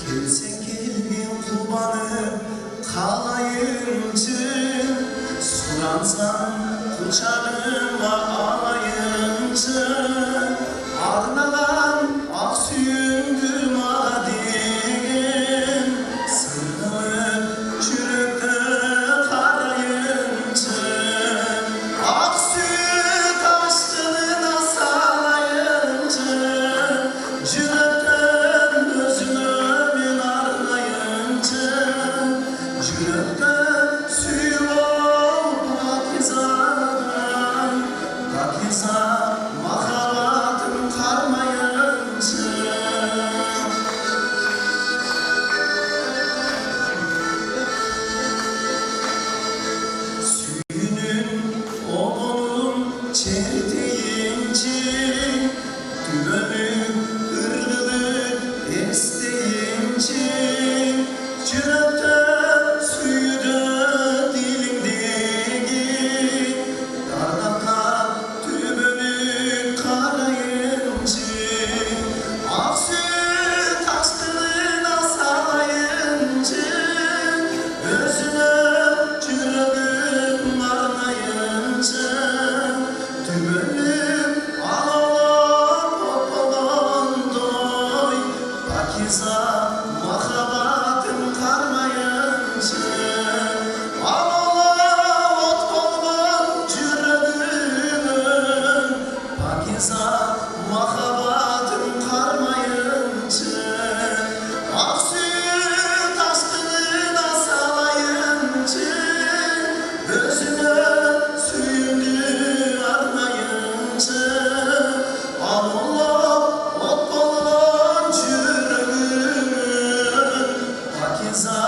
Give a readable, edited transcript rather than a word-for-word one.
Gelsen gelgin kurbanı kalayınca, suransan kucağıma alayınca, arnadan ak süngüm adin, sırrımı çürükte karayınca, ak süt aşkına salayınca, cürepten gözümün arlayınca, cürepten suyum Pakiza mahabatım karmayınca, suyunun odunun çerteyince, düğünün ırgını isteyince, cürepten suyu da dilimdeki, dardaklar tübünü karayınca, ak süt aşkına salayınca, özüne cürepim arlayınca, tübünüm ağlar opalan doy, Pakiza mahabatım karmayınca, Pakiza mahabatım karmayınca, ak süt aşkına salayınca, özüne suyunu armayınca, Allah ot bolan cürümün, Pakiza